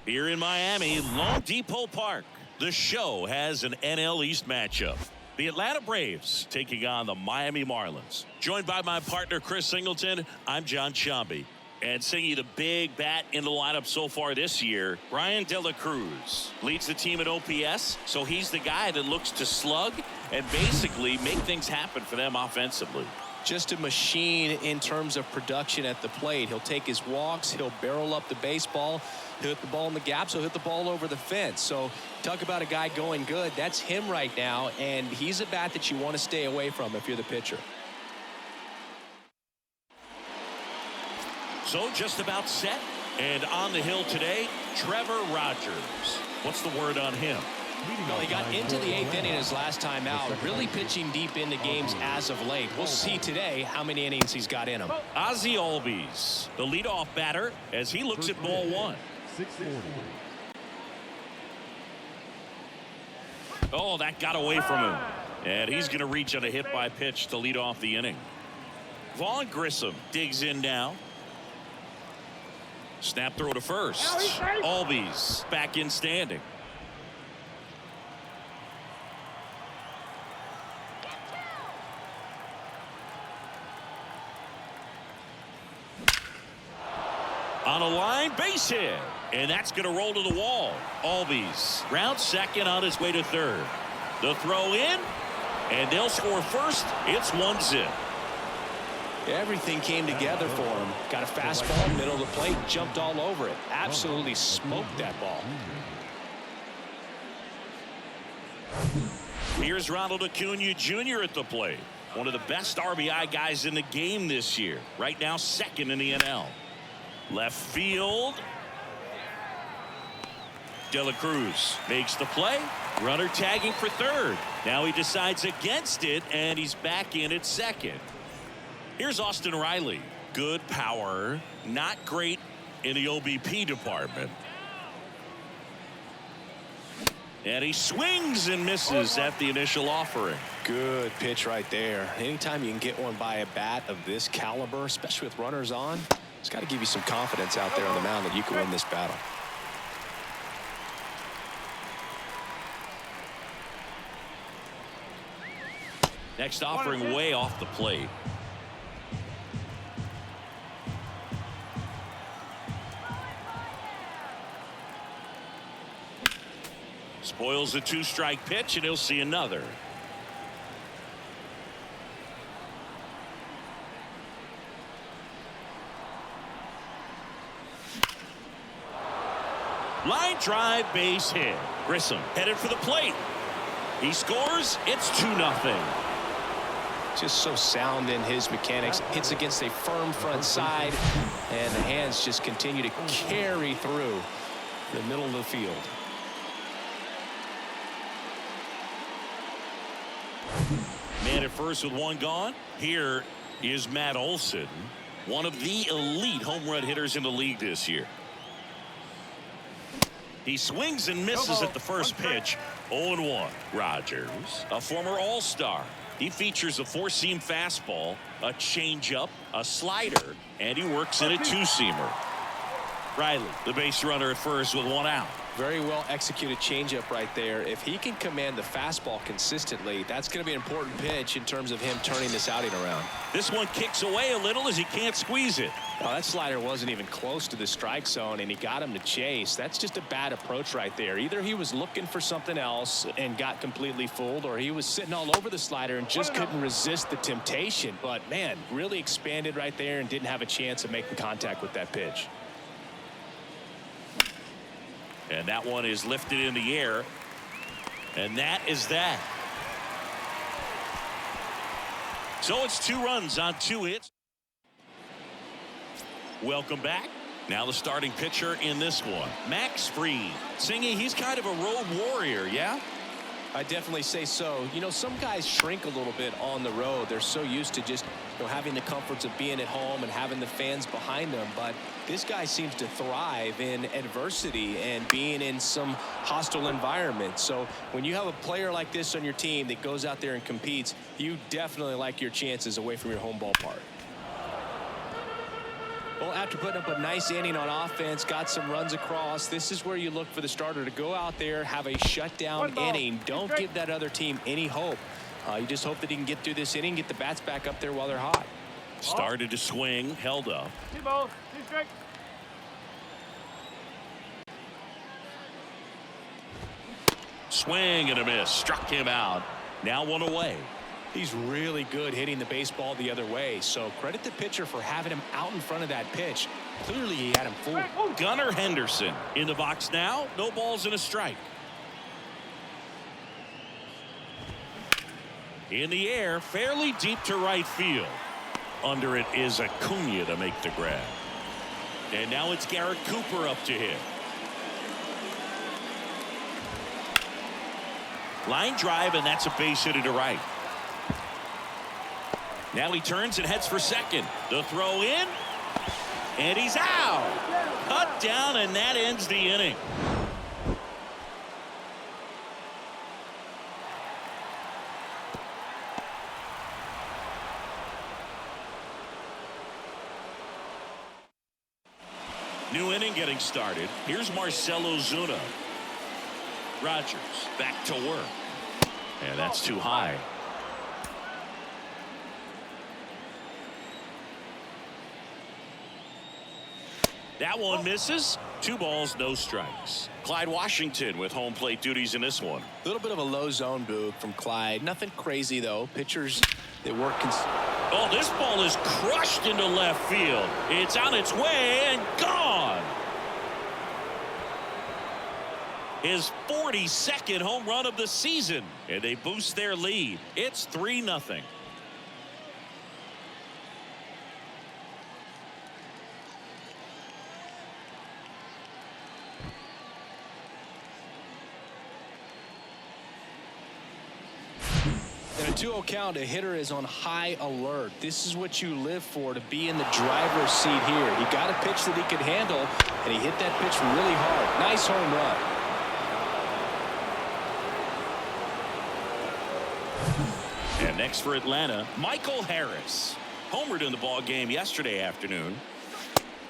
Here in Miami, Long Depot Park, the show has an NL East matchup. The Atlanta Braves taking on the Miami Marlins. Joined by my partner, Chris Singleton, I'm John Shambi. And singing the big bat in the lineup so far this year, Bryan Cruz leads the team at OPS, so he's the guy that looks to slug and basically make things happen for them offensively. Just a machine in terms of production at the plate. He'll take his walks, he'll barrel up the baseball, he'll hit the ball in the gaps, he'll hit the ball over the fence. So talk about a guy going good. That's him right now, and he's a bat that you want to stay away from if you're the pitcher. So just about set, and on the hill today, Trevor Rogers. What's the word on him? Well, he got into the 8th inning his last time out, really pitching deep into games as of late. We'll see today how many innings he's got in him. Ozzy Albies, the leadoff batter, as he looks at ball one. Oh, that got away from him. And he's going to reach on a hit by pitch to lead off the inning. Vaughn Grissom digs in now. Snap throw to first. Albies back in standing. On a line, base hit. And that's going to roll to the wall. Albies round second on his way to third. The throw in, and they'll score first. It's 1-0. Everything came together for him. Got a fastball, middle of the plate, jumped all over it. Absolutely smoked that ball. Here's Ronald Acuna Jr. at the plate. One of the best RBI guys in the game this year. Right now, second in the NL. Left field. De La Cruz makes the play. Runner tagging for third. Now he decides against it, and he's back in at second. Here's Austin Riley. Good power. Not great in the OBP department. And he swings and misses at the initial offering. Good pitch right there. Anytime you can get one by a bat of this caliber, especially with runners on, it's got to give you some confidence out there on the mound that you can win this battle. Next offering way off the plate. Spoils the 2-strike pitch, and he'll see another. Line drive, base hit. Grissom headed for the plate. He scores. It's 2-0. Just so sound in his mechanics. Hits against a firm front side, and the hands just continue to carry through the middle of the field. Man at first with one gone. Here is Matt Olson, one of the elite home run hitters in the league this year. He swings and misses at the first pitch. 0-1. Rogers, a former All-Star. He features a 4-seam fastball, a changeup, a slider, and he works in a 2-seamer. Riley, the base runner at first with one out. Very well executed changeup right there. If he can command the fastball consistently, that's going to be an important pitch in terms of him turning this outing around. This one kicks away a little as he can't squeeze it. Oh, that slider wasn't even close to the strike zone, and he got him to chase. That's just a bad approach right there. Either he was looking for something else and got completely fooled, or he was sitting all over the slider and just couldn't resist the temptation. But, man, really expanded right there and didn't have a chance of making contact with that pitch. And that one is lifted in the air. And that is that. So it's 2 runs on 2 hits. Welcome back. Now the starting pitcher in this one, Max Fried. Singy, he's kind of a road warrior, yeah? I definitely say so. You know, some guys shrink a little bit on the road. They're so used to just, having the comforts of being at home and having the fans behind them. But this guy seems to thrive in adversity and being in some hostile environment. So when you have a player like this on your team that goes out there and competes, you definitely like your chances away from your home ballpark. Well, after putting up a nice inning on offense, got some runs across, this is where you look for the starter to go out there, have a shutdown inning. Don't give that other team any hope. You just hope that he can get through this inning, get the bats back up there while they're hot. Started to swing, held up. 2 balls, 2 strikes. Swing and a miss. Struck him out. Now 1 away. He's really good hitting the baseball the other way, so credit the pitcher for having him out in front of that pitch. Clearly he had him fooled. Gunnar Henderson in the box now. No balls and a strike. In the air, fairly deep to right field. Under it is Acuna to make the grab. And now it's Garrett Cooper up to hit. Line drive, and that's a base hit to right. Now he turns and heads for second. The throw in, and he's out. Cut down, and that ends the inning. New inning getting started. Here's Marcell Ozuna. Rogers back to work. And that's too high. That one misses. 2 balls, no strikes. Clyde Washington with home plate duties in this one. A little bit of a low zone boog from Clyde. Nothing crazy, though. Pitchers that work. Oh, this ball is crushed into left field. It's on its way and gone. His 42nd home run of the season, and they boost their lead. It's 3-0. In a 2-0 count, a hitter is on high alert. This is what you live for, to be in the driver's seat here. He got a pitch that he could handle, and he hit that pitch really hard. Nice home run. And next for Atlanta, Michael Harris. Homered in the ball game yesterday afternoon.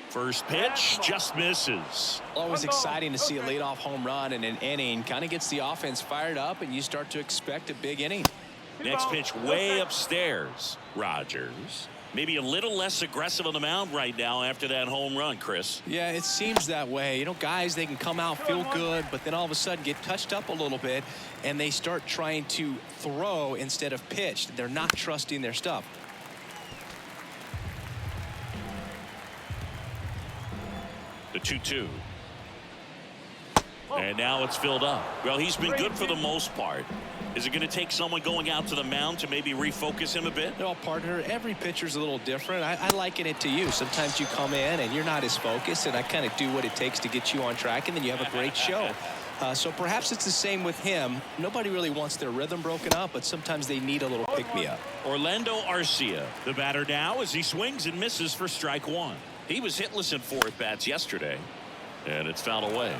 First pitch just misses. Always exciting to see a leadoff home run in an inning. Kind of gets the offense fired up, and you start to expect a big inning. Next pitch way upstairs. Rogers. Maybe a little less aggressive on the mound right now after that home run, Chris. Yeah, it seems that way. You know, guys, they can come out, feel good, but then all of a sudden get touched up a little bit, and they start trying to throw instead of pitch. They're not trusting their stuff. The 2-2. And now it's filled up. Well, he's been good for the most part. Is it going to take someone going out to the mound to maybe refocus him a bit? Well, partner, every pitcher's a little different. I liken it to you. Sometimes you come in and you're not as focused, and I kind of do what it takes to get you on track, and then you have a great show. So perhaps it's the same with him. Nobody really wants their rhythm broken up, but sometimes they need a little pick-me-up. Orlando Arcia, the batter now, as he swings and misses for strike 1. He was hitless in 4 at-bats yesterday, and it's fouled away.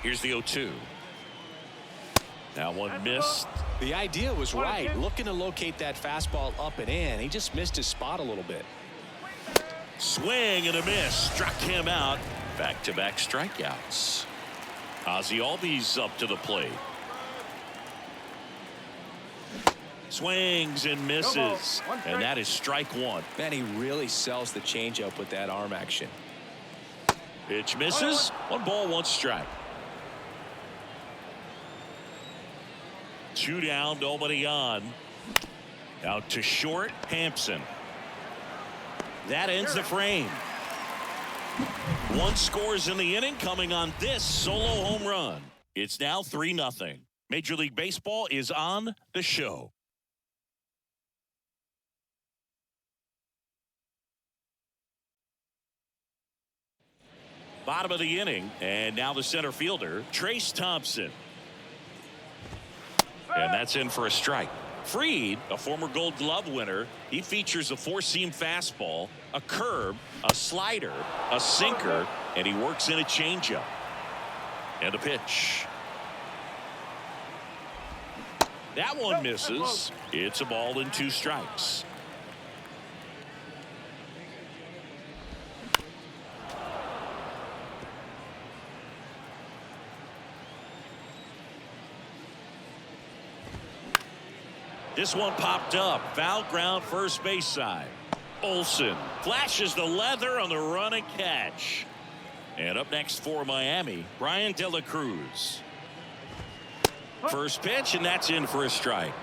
Here's the 0-2. That one missed. The idea was right. Looking to locate that fastball up and in. He just missed his spot a little bit. Swing and a miss. Struck him out. Back-to-back strikeouts. Ozzy Albies up to the plate. Swings and misses. And that is strike 1. Man, he really sells the changeup with that arm action. Pitch misses. 1 ball, 1 strike. 2 down, nobody on. Out to short, Hampson. That ends the frame. 1 scores in the inning, coming on this solo home run. It's now 3-0. Major League Baseball is on the show. Bottom of the inning, and now the center fielder, Trace Thompson. And that's in for a strike. Fried, a former Gold Glove winner, he features a 4-seam fastball, a curve, a slider, a sinker, And he works in a changeup. And a pitch. That one misses. It's a ball and 2 strikes. This one popped up. Foul ground first base side. Olson flashes the leather on the run and catch. And up next for Miami, Bryan de la Cruz. First pitch, and that's in for a strike.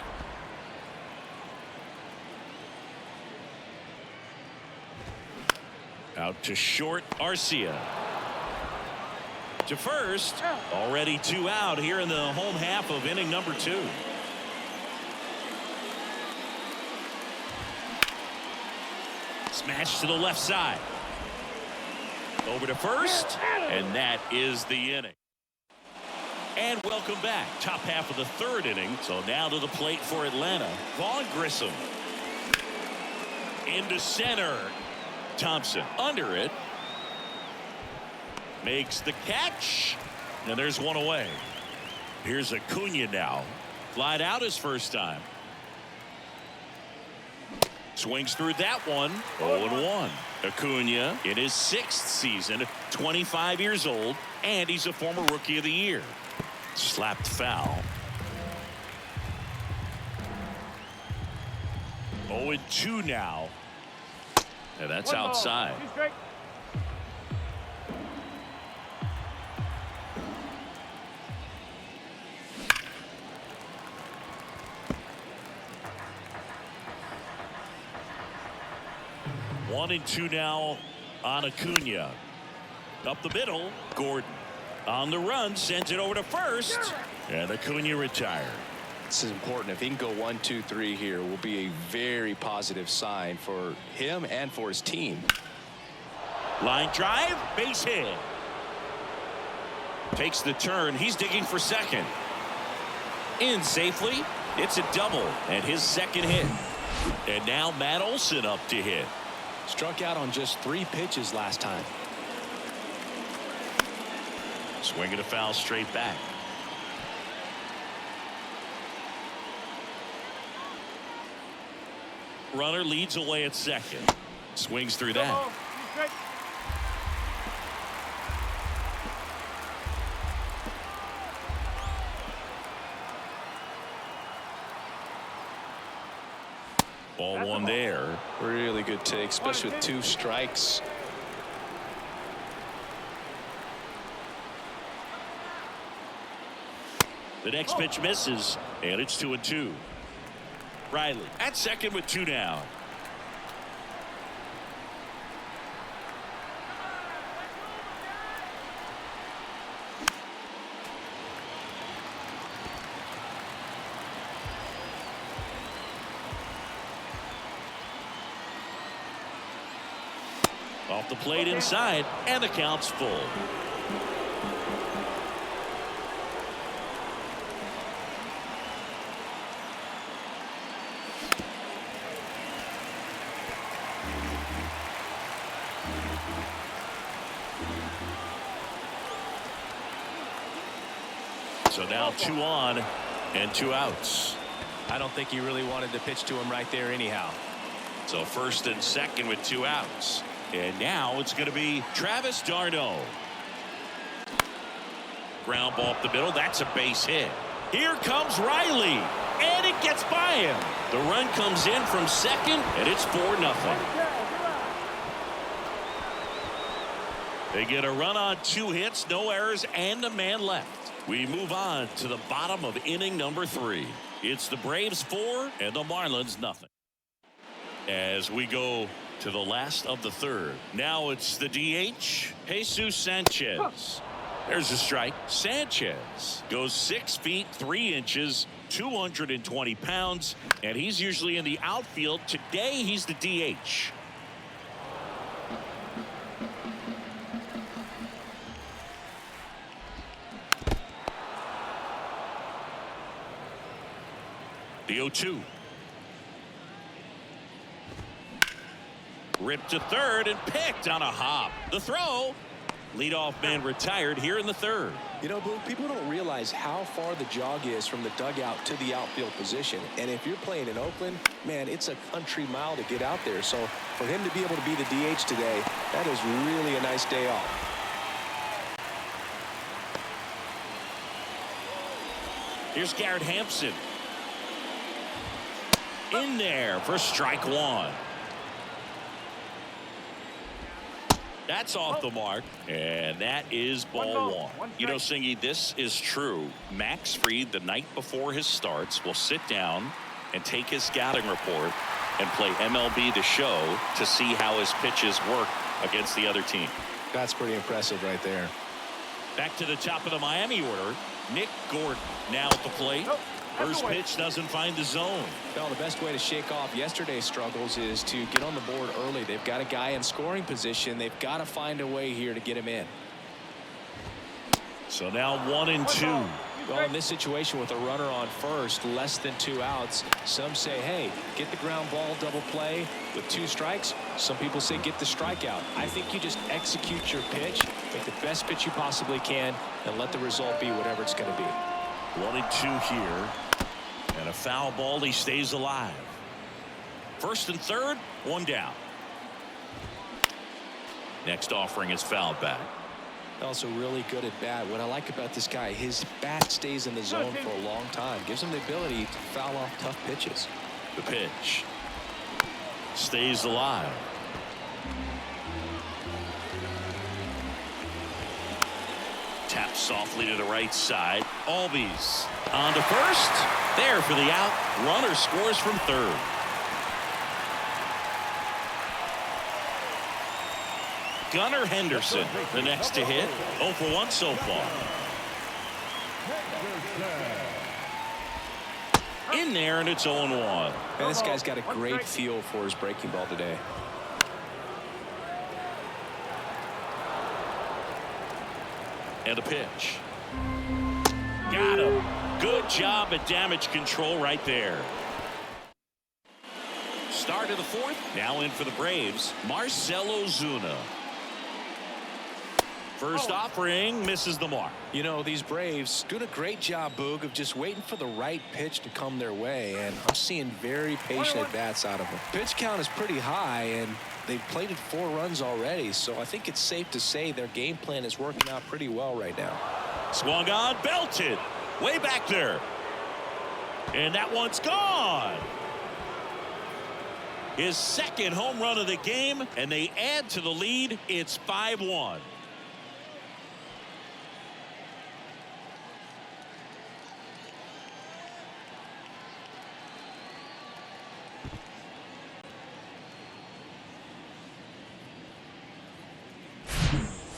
Out to short, Arcia. To first, already 2 out here in the home half of inning number 2. Smash to the left side. Over to first, and that is the inning. And welcome back. Top half of the 3rd inning. So now to the plate for Atlanta. Vaughn Grissom. Into center. Thompson under it. Makes the catch. And there's one away. Here's Acuna now. Flied out his first time. Swings through that one. 0-1. Acuna in his 6th season, 25 years old, and he's a former Rookie of the Year. Slapped foul. 0-2 now. And that's outside. 1-2 now on Acuna. Up the middle, Gordon. On the run, sends it over to first. And Acuna retired. This is important. If he can go 1, 2, 3 here, will be a very positive sign for him and for his team. Line drive, base hit. Takes the turn. He's digging for second. In safely. It's a double and his 2nd hit. And now Matt Olson up to hit. Struck out on just 3 pitches last time. Swinging a foul straight back. Runner leads away at second. Swings through that. Ball 1 there. Really good take, especially with 2 strikes. The next pitch misses, and it's 2-2. Riley at second with 2 down. Off the plate inside, and the count's full. So now 2 on and 2 outs. I don't think he really wanted to pitch to him right there anyhow. So first and second with 2 outs. And now it's going to be Travis D'Arnaud. Ground ball up the middle. That's a base hit. Here comes Riley. And it gets by him. The run comes in from second, and it's 4-0. They get a run on 2 hits, no errors, and a man left. We move on to the bottom of inning number 3. It's the Braves 4 and the Marlins nothing. As we go to the last of the 3rd. Now it's the DH, Jesus Sanchez. There's a strike. Sanchez goes 6 feet 3 inches, 220 pounds, and he's usually in the outfield. Today he's the DH. The 0-2. Ripped to third and picked on a hop. The throw. Leadoff man retired here in the third. You know, Boog, people don't realize how far the jog is from the dugout to the outfield position. And if you're playing in Oakland, man, it's a country mile to get out there. So for him to be able to be the DH today, that is really a nice day off. Here's Garrett Hampson. In there for strike one. That's off the mark, and that is ball one. You know, Singy, this is true. Max Fried, the night before his starts, will sit down and take his scouting report and play MLB The Show to see how his pitches work against the other team. That's pretty impressive right there. Back to the top of the Miami order, Nick Gordon now at the plate. First pitch doesn't find the zone. Well, the best way to shake off yesterday's struggles is to get on the board early. They've got a guy in scoring position. They've got to find a way here to get him in. So now 1-2. Well, in this situation with a runner on first, less than 2 outs, some say, hey, get the ground ball double play with 2 strikes. Some people say get the strikeout. I think you just execute your pitch, make the best pitch you possibly can, and let the result be whatever it's going to be. 1-2 here. And a foul ball. He stays alive. First and third, 1 down. Next offering is fouled back. Also really good at bat. What I like about this guy, his bat stays in the zone for a long time. Gives him the ability to foul off tough pitches. The pitch stays alive. Taps softly to the right side. Albies on to first. There for the out. Runner scores from third. Gunnar Henderson, the next to hit. 0 for 1 so far. In there, and it's 0-1. Man, this guy's got a great feel for his breaking ball today. And a pitch. Got him. Good job at damage control right there. Start of the fourth. Now in for the Braves, Marcell Ozuna. First offering misses the mark. You know, these Braves doing a great job, Boog, of just waiting for the right pitch to come their way, and I'm seeing very patient at bats out of them. Pitch count is pretty high, and they've plated 4 runs already, so I think it's safe to say their game plan is working out pretty well right now. Swung on, belted, way back there, and that one's gone. His second home run of the game, and they add to the lead. It's 5-1.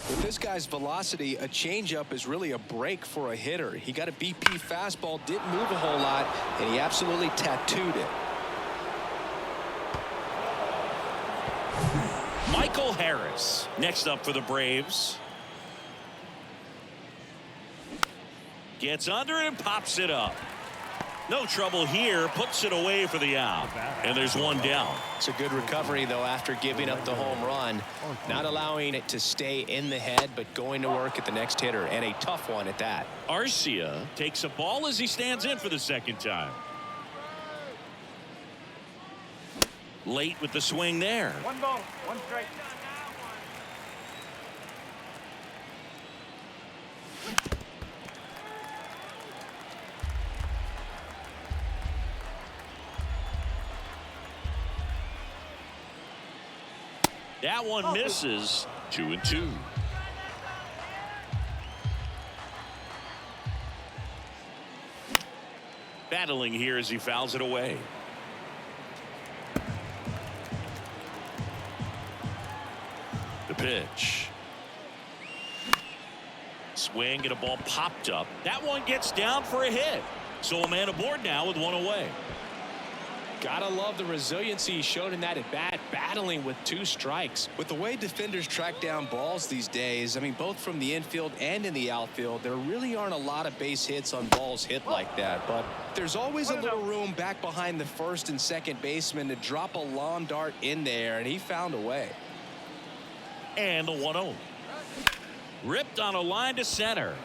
With this guy's velocity, a changeup is really a break for a hitter. He got a BP fastball, didn't move a whole lot, and he absolutely tattooed it. Michael Harris next up for the Braves. Gets under it and pops it up. No trouble here, puts it away for the out, and there's 1 down. It's a good recovery, though, after giving up the home run. Not allowing it to stay in the head, but going to work at the next hitter, and a tough one at that. Arcia takes a ball as he stands in for the second time. Late with the swing there. 1 ball, 1 strike. That one misses. 2-2. Battling here as he fouls it away. The pitch. Swing and a ball popped up. That one gets down for a hit. So a man aboard now with 1 away. Gotta love the resiliency he showed in that at bat, battling with 2 strikes. With the way defenders track down balls these days, I mean, both from the infield and in the outfield, there really aren't a lot of base hits on balls hit like that. But there's always a little room back behind the first and second baseman to drop a lawn dart in there, and he found a way. And the 1-0. Ripped on a line to center.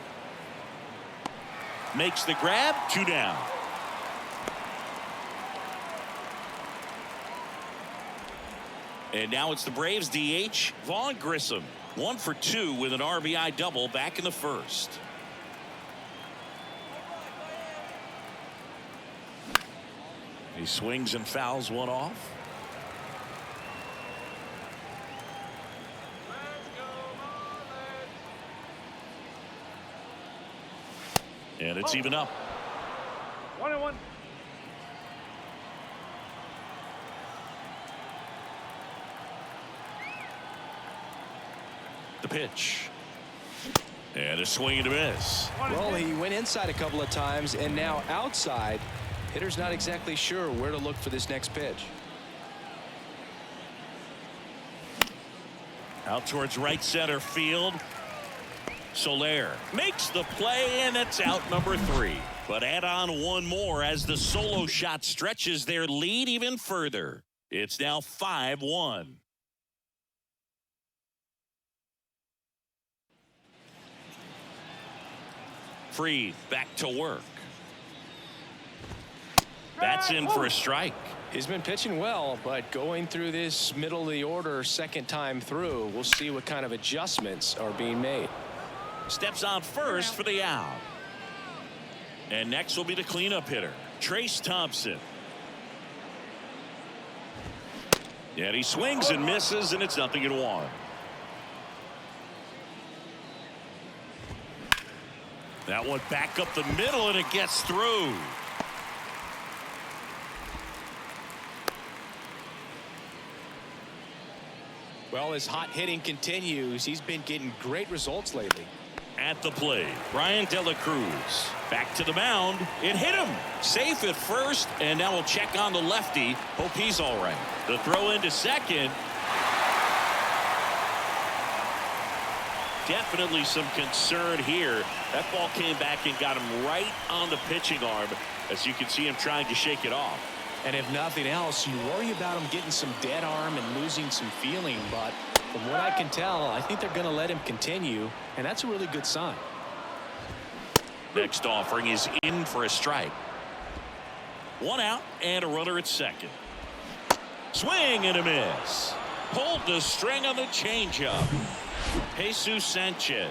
Makes the grab. 2 down. And now it's the Braves DH, Vaughn Grissom. 1 for 2 with an RBI double back in the first. He swings and fouls one off. And it's even up. 1-1. The pitch. And a swing and a miss. Well, he went inside a couple of times and now outside. Hitter's not exactly sure where to look for this next pitch. Out towards right center field. Soler makes the play, and it's out number 3. But add on one more as the solo shot stretches their lead even further. It's now 5-1. Free back to work. That's in for a strike. He's been pitching well, but going through this middle of the order second time through, we'll see what kind of adjustments are being made. Steps on first for the out. And next will be the cleanup hitter, Trace Thompson. And he swings and misses, and it's 0-1. That one back up the middle, and it gets through. Well, his hot hitting continues. He's been getting great results lately. At the plate, Bryan Cruz. Back to the mound. It hit him. Safe at first, and now we'll check on the lefty. Hope he's all right. The throw into second. Definitely some concern here. That ball came back and got him right on the pitching arm, as you can see him trying to shake it off. And if nothing else, you worry about him getting some dead arm and losing some feeling. But from what I can tell, I think they're going to let him continue, and that's a really good sign. Next offering is in for a strike. 1 out and a runner at second. Swing and a miss. Pulled the string on the changeup. Jesus Sanchez,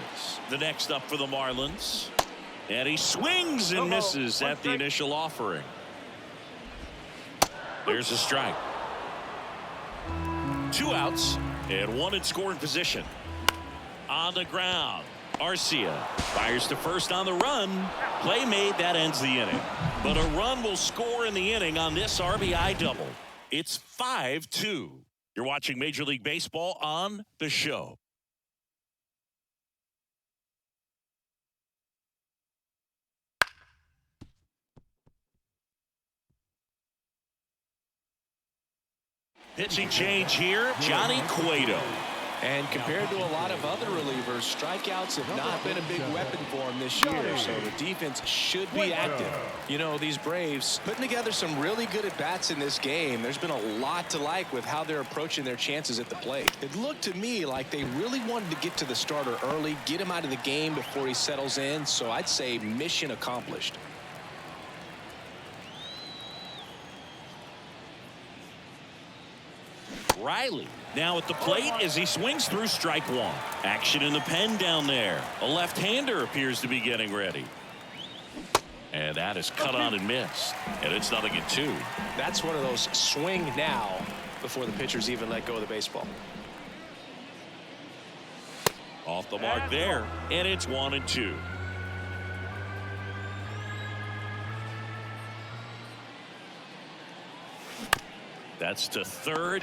the next up for the Marlins. And he swings and misses at the initial offering. There's a strike. 2 outs and 1 in scoring position. On the ground, Arcia fires to first on the run. Play made, that ends the inning. But a run will score in the inning on this RBI double. It's 5-2. You're watching Major League Baseball on The Show. Pitching change here, Johnny Cueto. And compared to a lot of other relievers, strikeouts have not been a big weapon for him this year, so the defense should be active. You know, these Braves putting together some really good at-bats in this game. There's been a lot to like with how they're approaching their chances at the plate. It looked to me like they really wanted to get to the starter early, get him out of the game before he settles in, so I'd say mission accomplished. Riley now at the plate as he swings through strike 1. Action in the pen down there. A left-hander appears to be getting ready. And that is cut on and missed. And it's 0-2. That's one of those swing now before the pitchers even let go of the baseball. Off the mark there. And it's 1-2. That's to third.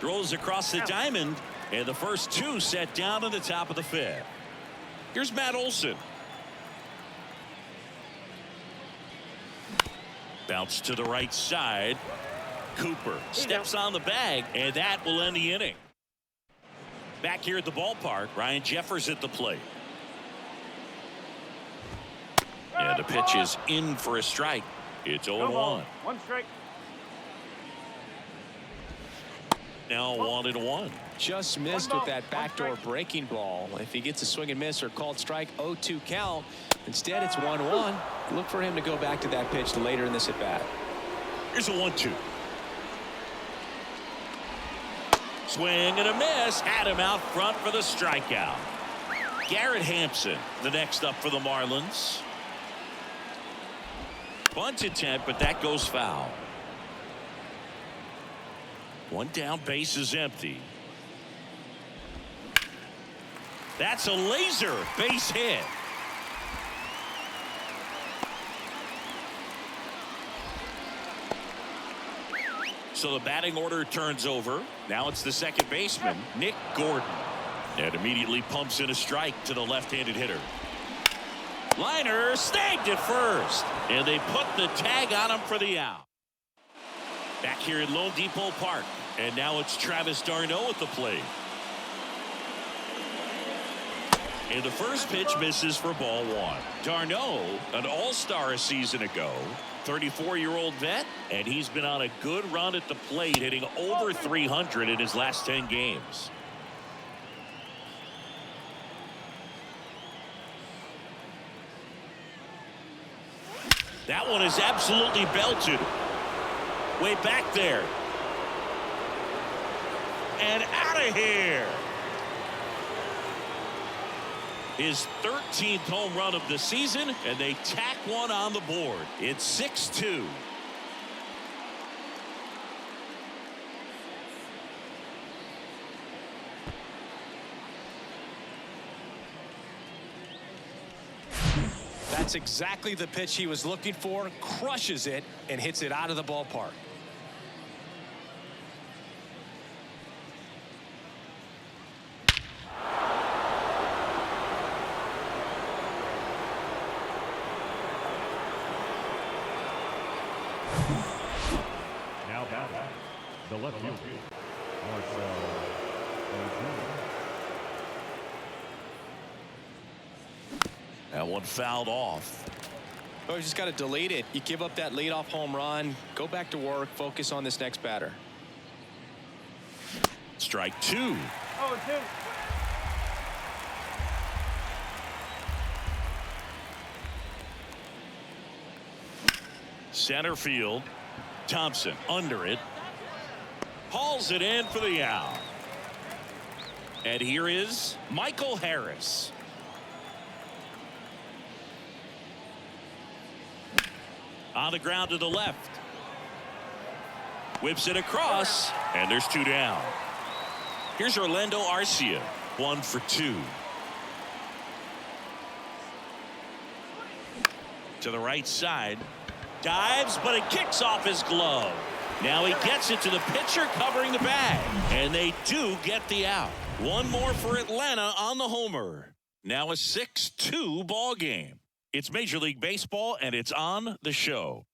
Throws across the diamond, and the first 2 set down on the top of the 5th. Here's Matt Olson. Bounce to the right side. Cooper steps on the bag, and that will end the inning. Back here at the ballpark, Ryan Jeffers at the plate. And the pitch is in for a strike. It's 0-1. 1 strike. Now 1-1. Just missed with that backdoor breaking ball. If he gets a swing and miss or called strike, 0-2 count. Instead, it's 1-1. Look for him to go back to that pitch later in this at bat. Here's a 1-2. Swing and a miss. Had him out front for the strikeout. Garrett Hampson, the next up for the Marlins. Bunt attempt, but that goes foul. One down, base is empty. That's a laser base hit. So the batting order turns over. Now it's the second baseman, Nick Gordon. And immediately pumps in a strike to the left-handed hitter. Liner snagged at first. And they put the tag on him for the out. Back here at Lone Depot Park. And now it's Travis D'Arnaud at the plate. And the first pitch misses for ball one. D'Arnaud, an all-star a season ago. 34-year-old vet, and he's been on a good run at the plate, hitting over 300 in his last 10 games. That one is absolutely belted. Way back there. And out of here. His 13th home run of the season, and they tack one on the board. It's 6-2. That's exactly the pitch he was looking for. Crushes it and hits it out of the ballpark. Now batting, the left field, Marcell Ozuna. That one fouled off. Oh, you just got to delete it. You give up that leadoff home run. Go back to work. Focus on this next batter. Strike two. Oh, two. Center field. Thompson under it. Hauls it in for the out. And here is Michael Harris. On the ground to the left. Whips it across, and there's two down. Here's Orlando Arcia, 1 for 2. To the right side. Dives, but it kicks off his glove. Now he gets it to the pitcher covering the bag. And they do get the out. One more for Atlanta on the homer. Now a 6-2 ball game. It's Major League Baseball, and it's on the show.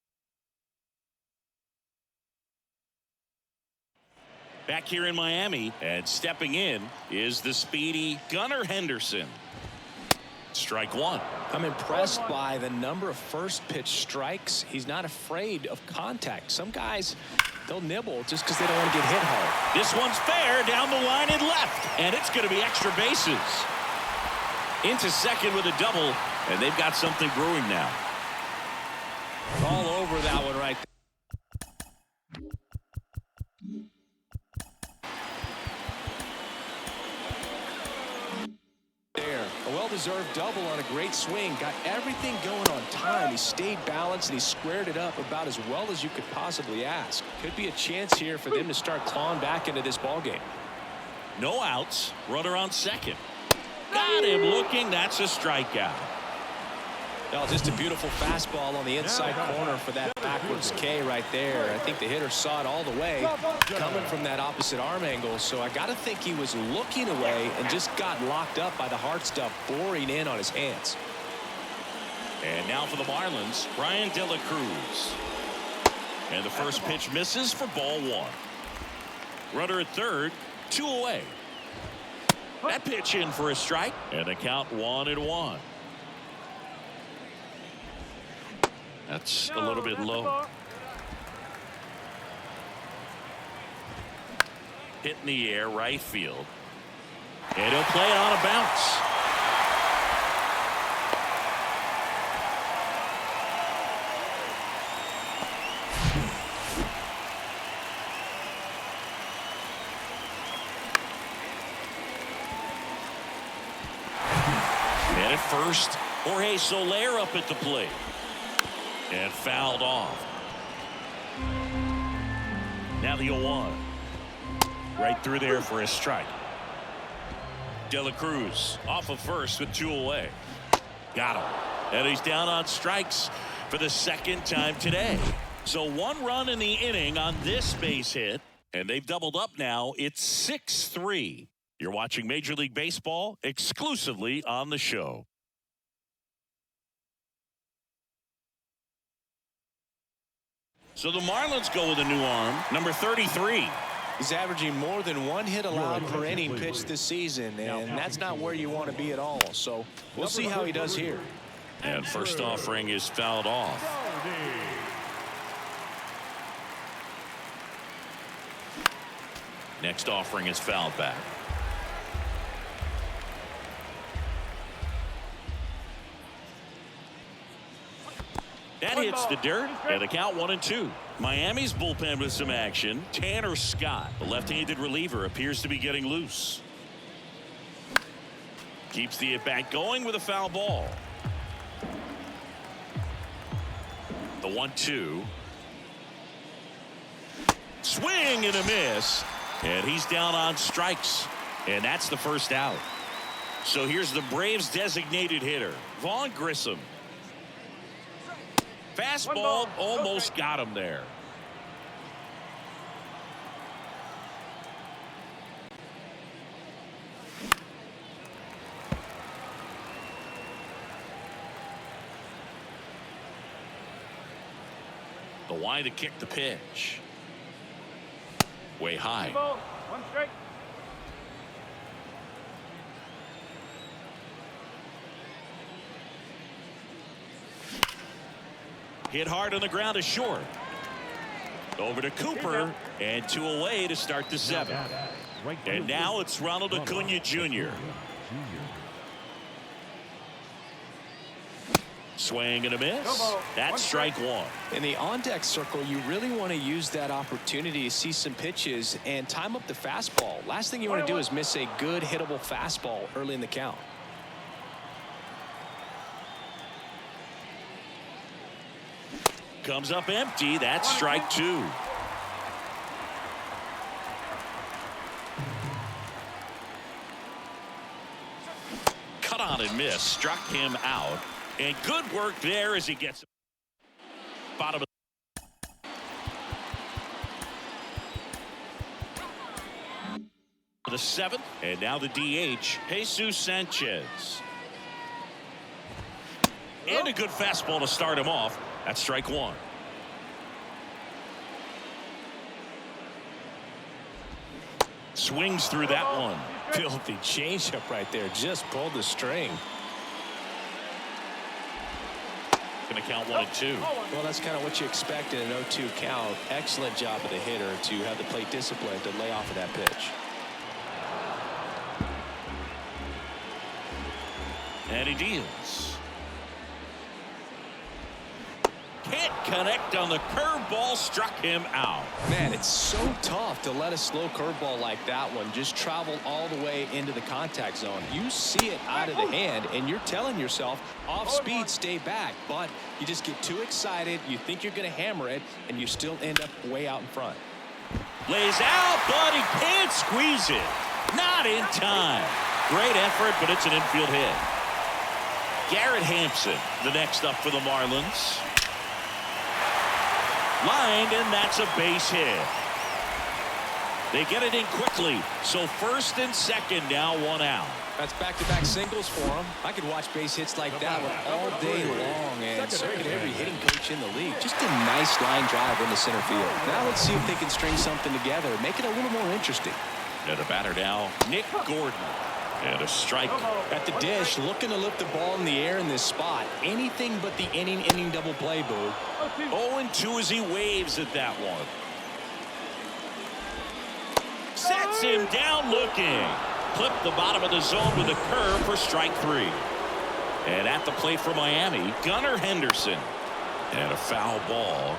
Back here in Miami, and stepping in is the speedy Gunnar Henderson. Strike one. I'm impressed by the number of first pitch strikes. He's not afraid of contact. Some guys, they'll nibble just because they don't want to get hit hard. This one's fair down the line and left, and it's going to be extra bases. Into second with a double, and they've got something brewing now. All over that one right there. A well-deserved double on a great swing. Got everything going on time. He stayed balanced and he squared it up about as well as you could possibly ask. Could be a chance here for them to start clawing back into this ball game. No outs. Runner on second. Got him looking. That's a strikeout. Well, just a beautiful fastball on the inside corner for that backwards K right there. I think the hitter saw it all the way coming from that opposite arm angle. So I got to think he was looking away and just got locked up by the hard stuff boring in on his hands. And now for the Marlins, Bryan De La Cruz. And the first pitch misses for ball one. Runner at third, 2 away. That pitch in for a strike, and the count 1-1. That's a little bit low. Hit in the air, right field. And he'll play it on a bounce. And at first, Jorge Soler up at the plate. And fouled off. Now the 0-1. Right through there for a strike. Cruz off of first with 2 away. Got him. And he's down on strikes for the second time today. So 1 run in the inning on this base hit. And they've doubled up now. It's 6-3. You're watching Major League Baseball exclusively on the show. So the Marlins go with a new arm, number 33. He's averaging more than 1 hit allowed per inning pitched this season, and that's not where you want to be at all. So we'll see how he does here. And first offering is fouled off. Next offering is fouled back. That hits the dirt, and the count 1-2. Miami's bullpen with some action. Tanner Scott, the left-handed reliever, appears to be getting loose. Keeps the at-bat going with a foul ball. The 1-2. Swing and a miss. And he's down on strikes. And that's the first out. So here's the Braves' designated hitter, Vaughn Grissom. Fastball almost got him there. The why to kick the pitch. Way high. 1 strike. Hit hard on the ground is short. Over to Cooper, and 2 away to start the 7th. And now it's Ronald Acuna Jr. Swing and a miss. That's strike 1. In the on-deck circle, you really want to use that opportunity to see some pitches and time up the fastball. Last thing you want to do is miss a good hittable fastball early in the count. Comes up empty. That's strike 2. Cut on and miss. Struck him out. And good work there as he gets bottom of the 7th. And now the DH, Jesus Sanchez. And a good fastball to start him off. That's strike 1. Swings through that one. Filthy changeup right there. Just pulled the string. Going to count 1-2. Well, that's kind of what you expect in an 0-2 count. Excellent job of the hitter to have the plate discipline to lay off of that pitch. And he deals. Can't connect on the curveball, struck him out. Man, it's so tough to let a slow curveball like that one just travel all the way into the contact zone. You see it out of the hand, and you're telling yourself, off speed, stay back. But you just get too excited, you think you're going to hammer it, and you still end up way out in front. Lays out, but he can't squeeze it. Not in time. Great effort, but it's an infield hit. Garrett Hampson, the next up for the Marlins. Lined, and that's a base hit. They get it in quickly, so first and second now, 1 out. That's back-to-back singles for him. I could watch base hits like that one all day long, and so could every hitting coach in the league. Just a nice line drive into center field. Now let's see if they can string something together, make it a little more interesting. And a batter now, Nick Gordon. And a strike. At the dish, looking to lift the ball in the air in this spot. Anything but the inning double play, Boo. 0-2 as he waves at that one. Sets him down looking. Clipped the bottom of the zone with a curve for strike 3. And at the plate for Miami, Gunnar Henderson. And a foul ball.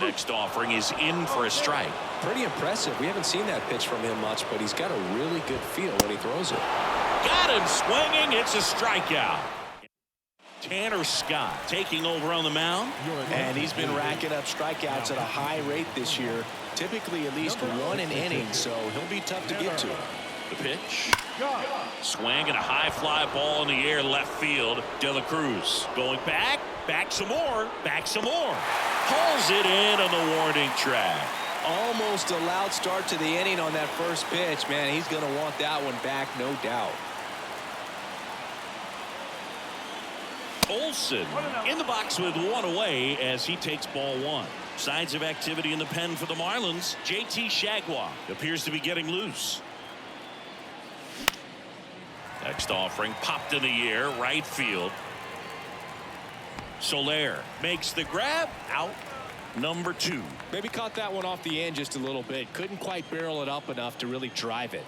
Next offering is in for a strike. Pretty impressive. We haven't seen that pitch from him much, but he's got a really good feel when he throws it. Got him swinging. It's a strikeout. Tanner Scott taking over on the mound. And he's been racking up strikeouts at a high rate this year. Typically at least 1 an inning, so he'll be tough to get to. The pitch. Swing and a high fly ball in the air left field. De La Cruz going back. Back some more. Back some more. Pulls it in on the warning track. Almost a loud start to the inning on that first pitch. Man, he's going to want that one back, no doubt. Olsen in the box with 1 away as he takes ball 1. Signs of activity in the pen for the Marlins. JT Shagwa appears to be getting loose. Next offering popped in the air right field. Soler makes the grab. Out number 2. Maybe caught that one off the end just a little bit. Couldn't quite barrel it up enough to really drive it.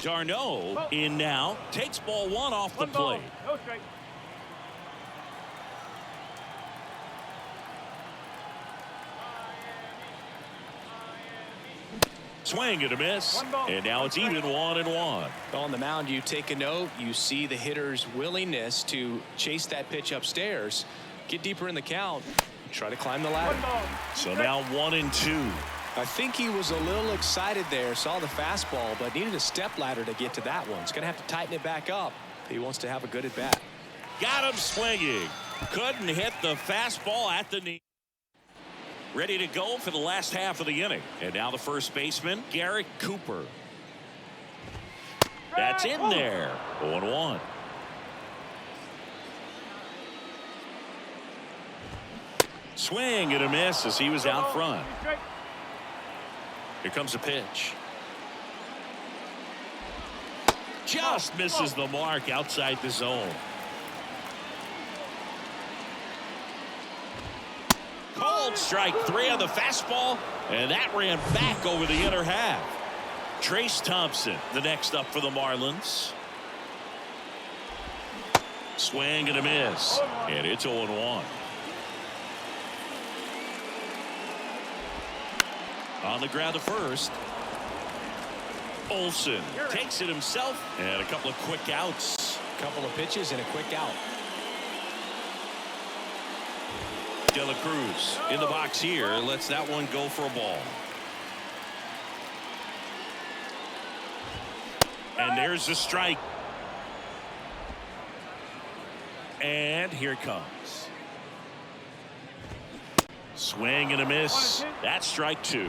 D'Arnaud in now, takes ball 1 off the plate. No strike. Swing and a miss, and now it's even 1-1. On the mound, you take a note. You see the hitter's willingness to chase that pitch upstairs, get deeper in the count, try to climb the ladder. So now 1-2. I think he was a little excited there, saw the fastball, but needed a step ladder to get to that one. He's going to have to tighten it back up if he wants to have a good at bat. Got him swinging. Couldn't hit the fastball at the knee. Ready to go for the last half of the inning. And now the first baseman, Garrett Cooper. That's in there. 0-1. Swing and a miss as he was out front. Here comes a pitch. Just misses the mark outside the zone. Called strike 3 on the fastball, and that ran back over the inner half. Trace Thompson, the next up for the Marlins. Swing and a miss, and it's 0-1. On the ground to first. Olsen takes it himself, and a couple of quick outs. Couple of pitches and a quick out. De La Cruz in the box here, lets that one go for a ball. And there's the strike. And here it comes. Swing and a miss. That's strike 2.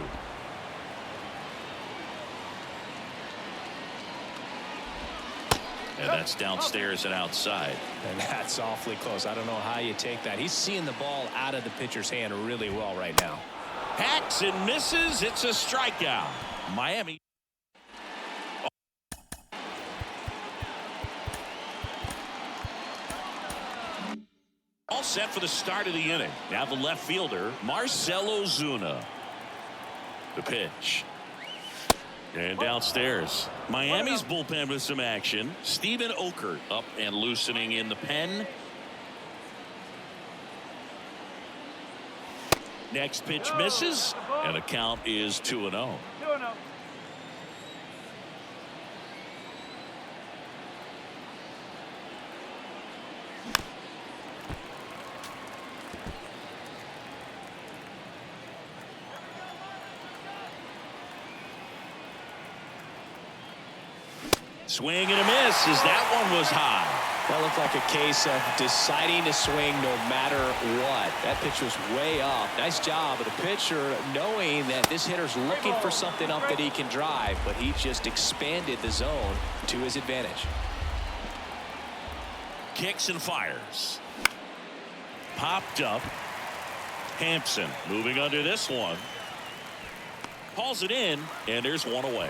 And that's downstairs and outside. And that's awfully close. I don't know how you take that. He's seeing the ball out of the pitcher's hand really well right now. Hacks and misses. It's a strikeout. Miami. All set for the start of the inning. Now the left fielder, Marcell Ozuna. The pitch. And downstairs, Miami's bullpen with some action. Steven Okert up and loosening in the pen. Next pitch misses, and the count is 2-0. 2-0. Swing and a miss as that one was high. That looked like a case of deciding to swing no matter what. That pitch was way up. Nice job of the pitcher knowing that this hitter's looking for something up that he can drive, but he just expanded the zone to his advantage. Kicks and fires. Popped up. Hampson moving under this one. Hauls it in, and there's one away.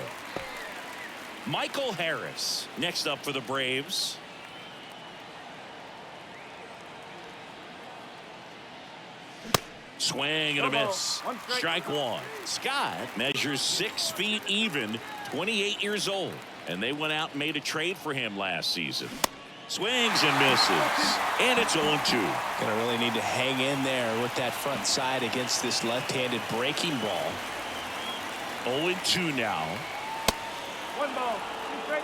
Michael Harris next up for the Braves. Swing and a miss. Strike one. Scott measures 6 feet even, 28 years old. And they went out and made a trade for him last season. Swings and misses. And it's 0-2. Gonna really need to hang in there with that front side against this left-handed breaking ball. 0-2 now. 1 ball.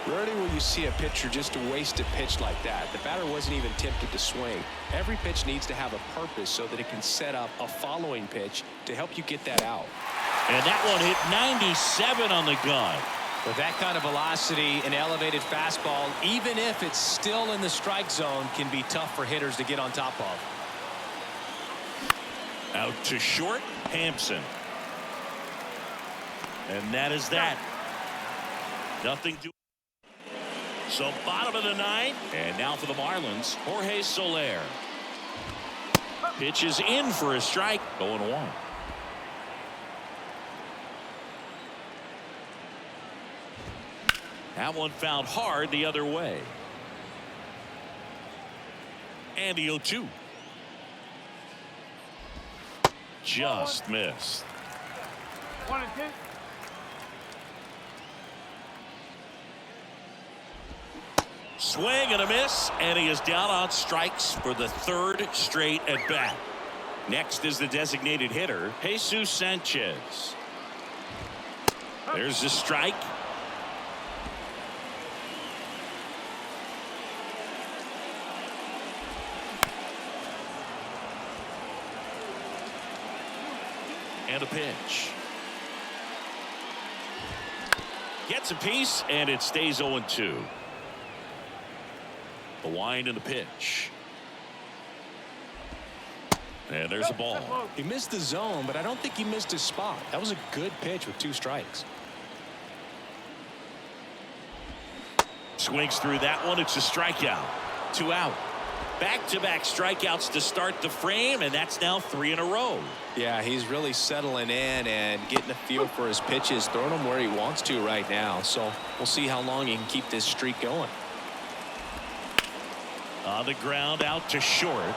Rarely will you see a pitcher just waste a pitch like that. The batter wasn't even tempted to swing. Every pitch needs to have a purpose so that it can set up a following pitch to help you get that out. And that one hit 97 on the gun. With that kind of velocity, an elevated fastball, even if it's still in the strike zone, can be tough for hitters to get on top of. Out to short, Hampson. And that is that. Nothing to. So bottom of the ninth, and now for the Marlins, Jorge Soler. Pitch is in for a strike, 0-1. That one found hard the other way. And the 0-2. Just missed. 1-2. Swing and a miss, and he is down on strikes for the 3rd straight at bat. Next is the designated hitter, Jesus Sanchez. There's the strike. And a pitch. Gets a piece, and it stays 0-2. The wind and the pitch. And there's a ball. He missed the zone, but I don't think he missed his spot. That was a good pitch with 2 strikes. Swings through that one. It's a strikeout. 2 out. Back-to-back strikeouts to start the frame, and that's now 3 in a row. Yeah, he's really settling in and getting a feel for his pitches, throwing them where he wants to right now. So we'll see how long he can keep this streak going. On the ground, out to short.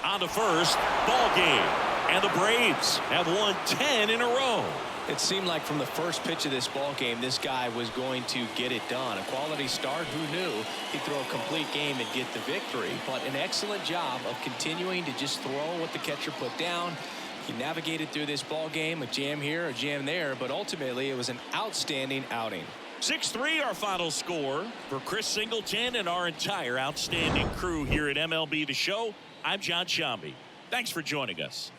On to first, ball game. And the Braves have won 10 in a row. It seemed like from the first pitch of this ball game, this guy was going to get it done. A quality start. Who knew he'd throw a complete game and get the victory? But an excellent job of continuing to just throw what the catcher put down. He navigated through this ball game, a jam here, a jam there, but ultimately it was an outstanding outing. 6-3 our final score. For Chris Singleton and our entire outstanding crew here at MLB The Show, I'm John Shambi. Thanks for joining us.